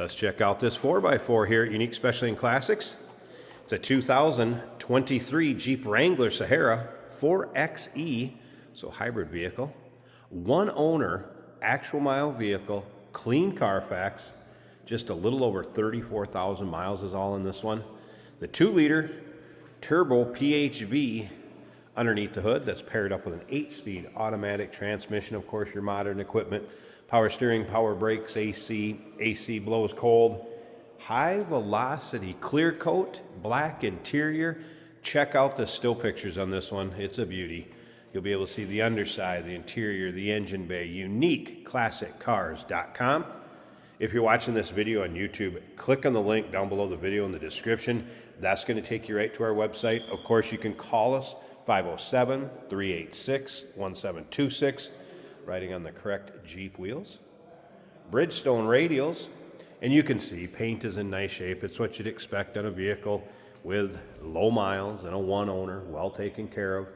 Let's check out this 4x4 here at Unique Specialty and Classics. It's a 2023 Jeep Wrangler Sahara 4xe, so hybrid vehicle. One owner, actual mile vehicle, clean Carfax, just a little over 34,000 miles is all in this one. The 2-liter turbo PHV underneath the hood that's paired up with an 8-speed automatic transmission. Of course, your modern equipment. Power steering, power brakes, AC blows cold. High velocity clear coat, black interior. Check out the still pictures on this one. It's a beauty. You'll be able to see the underside, the interior, the engine bay. UniqueClassicCars.com. If you're watching this video on YouTube, click on the link down below the video in the description. That's going to take you right to our website. Of course, you can call us 507-386-1726. Riding on the correct Jeep wheels. Bridgestone radials, and you can see paint is in nice shape. It's what you'd expect on a vehicle with low miles and a one owner, well taken care of.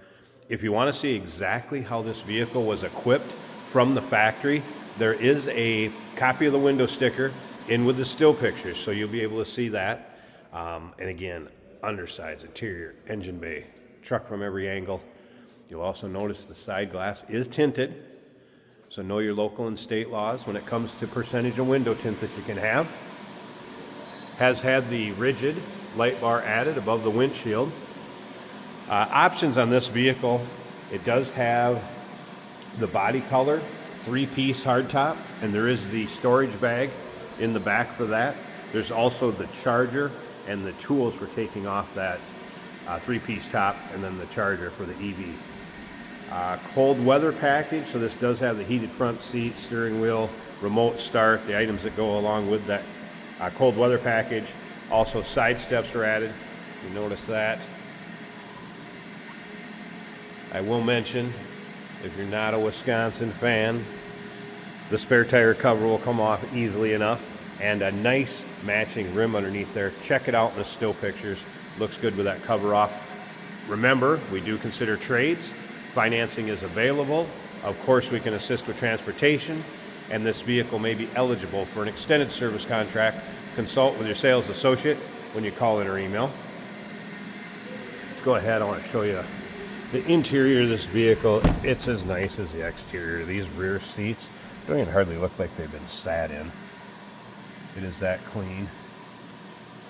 If you want to see exactly how this vehicle was equipped from the factory, there is a copy of the window sticker in with the still pictures, so you'll be able to see that. And again, undersides, interior, engine bay, truck from every angle. You'll also notice the side glass is tinted. So know your local and state laws when it comes to percentage of window tint that you can have. Has had the rigid light bar added above the windshield. Options on this vehicle, it does have the body color, 3-piece hardtop, and there is the storage bag in the back for that. There's also the charger and the tools for taking off that 3-piece top, and then the charger for the EV. Cold weather package, so this does have the heated front seat, steering wheel, remote start, the items that go along with that cold weather package. Also side steps are added, you notice that. I will mention, if you're not a Wisconsin fan, the spare tire cover will come off easily enough, and a nice matching rim underneath there. Check it out in the still pictures, looks good with that cover off. Remember, we do consider trades. Financing is available. Of course, we can assist with transportation, and this vehicle may be eligible for an extended service contract. Consult with your sales associate when you call in or email. Let's go ahead. I want to show you the interior of this vehicle. It's as nice as the exterior. These rear seats don't even hardly look like they've been sat in. It is that clean.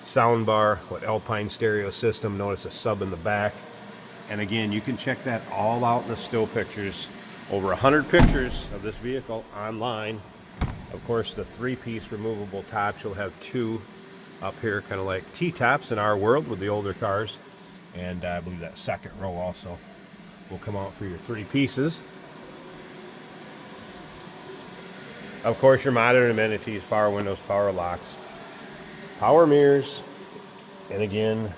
Sound bar, what Alpine stereo system. Notice a sub in the back. And again, you can check that all out in the still pictures. Over 100 pictures of this vehicle online. Of course, the 3-piece removable tops, you'll have 2 up here, kind of like T-tops in our world with the older cars. And I believe that second row also will come out for your 3 pieces. Of course, your modern amenities, power windows, power locks, power mirrors, and again,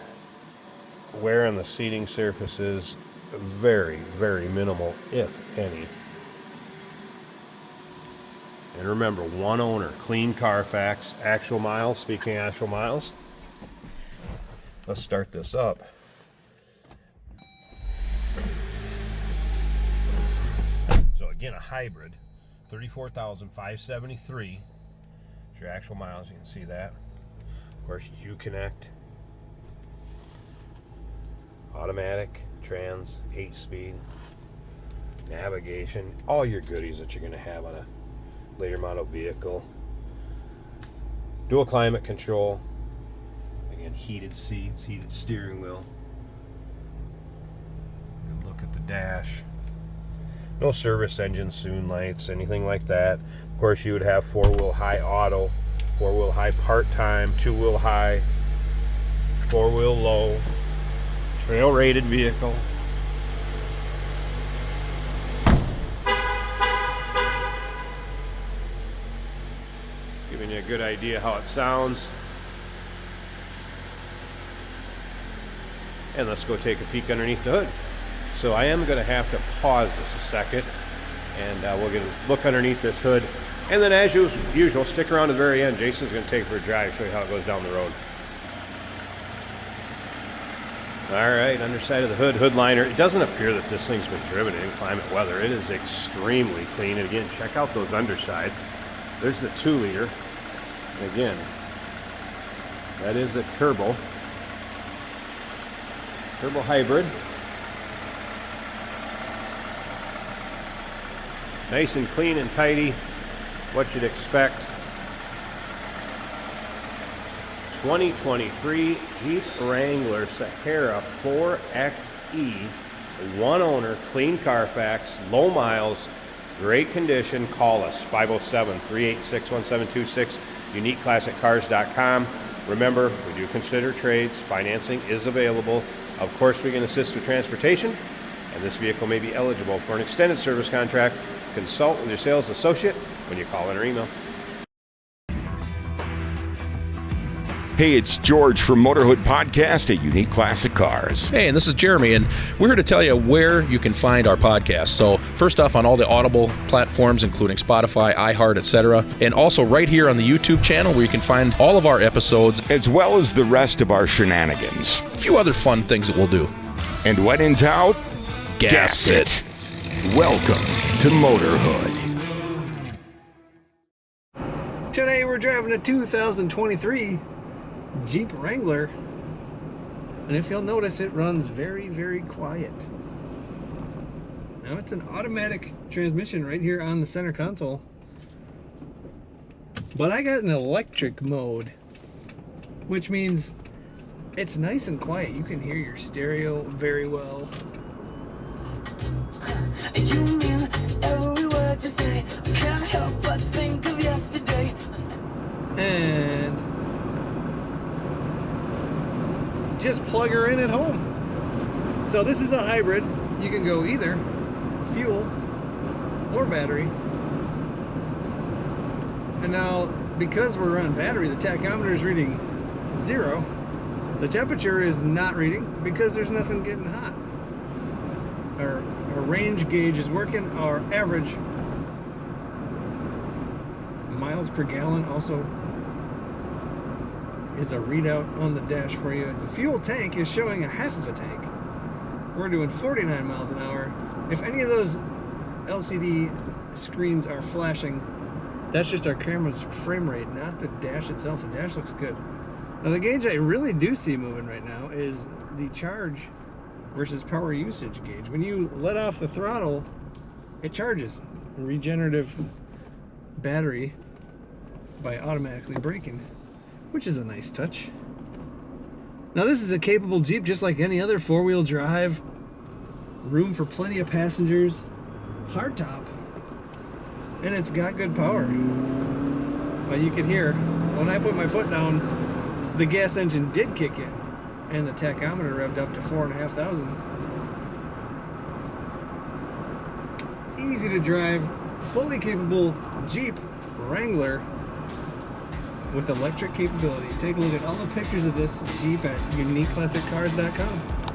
wear on the seating surfaces, very, very minimal, if any. And remember, one owner, clean Carfax, actual miles. Speaking of actual miles, let's start this up. So again, a hybrid, 34,573. It's your actual miles, you can see that. Of course, Uconnect. Automatic, trans, 8-speed, navigation, all your goodies that you're going to have on a later model vehicle. Dual climate control, again, heated seats, heated steering wheel. Good look at the dash. No service engine soon lights, anything like that. Of course, you would have 4-wheel high auto, 4-wheel high part-time, 2-wheel high, 4-wheel low. Trail rated vehicle. Giving you a good idea how it sounds. And let's go take a peek underneath the hood. So I am going to have to pause this a second, and we'll get a look underneath this hood. And then as usual, stick around to the very end. Jason's going to take it for a drive, show you how it goes down the road. All right, underside of the hood, hood liner. It doesn't appear that this thing's been driven in inclement weather. It is extremely clean. And again, check out those undersides. There's the 2-liter. Again, that is a turbo hybrid. Nice and clean and tidy, what you'd expect. 2023 Jeep Wrangler Sahara 4xe, one owner, clean Carfax, low miles, great condition. Call us, 507-386-1726, uniqueclassiccars.com. Remember, we do consider trades. Financing is available. Of course, we can assist with transportation, and this vehicle may be eligible for an extended service contract. Consult with your sales associate when you call in or email. Hey, it's George from Motorhood Podcast at Unique Classic Cars. Hey, and this is Jeremy, and we're here to tell you where you can find our podcast. So first off, on all the Audible platforms, including Spotify, iHeart, etc., and also right here on the YouTube channel where you can find all of our episodes, as well as the rest of our shenanigans. A few other fun things that we'll do. And when in doubt, gas it. Welcome to Motorhood. Today we're driving a 2023 Jeep Wrangler, and if you'll notice, it runs very, very quiet. Now it's an automatic transmission right here on the center console, but I got an electric mode, which means it's nice and quiet. You can hear your stereo very well. You mean every word you say. I can't help but think of yesterday. And just plug her in at home. So this is a hybrid. You can go either fuel or battery. And now, because we're on battery, the tachometer is reading 0. The temperature is not reading because there's nothing getting hot. Our range gauge is working. Our average miles per gallon also is a readout on the dash for you. The fuel tank is showing a half of a tank. We're doing 49 miles an hour. If any of those LCD screens are flashing, that's just our camera's frame rate, not the dash itself. The dash looks good. Now the gauge I really do see moving right now is the charge versus power usage gauge. When you let off the throttle, it charges. Regenerative battery by automatically braking, which is a nice touch. Now this is a capable Jeep just like any other four-wheel drive, room for plenty of passengers, hardtop, and it's got good power. But you can hear, when I put my foot down, the gas engine did kick in, and the tachometer revved up to 4,500. Easy to drive, fully capable Jeep Wrangler with electric capability. Take a look at all the pictures of this Jeep at uniqueclassiccars.com.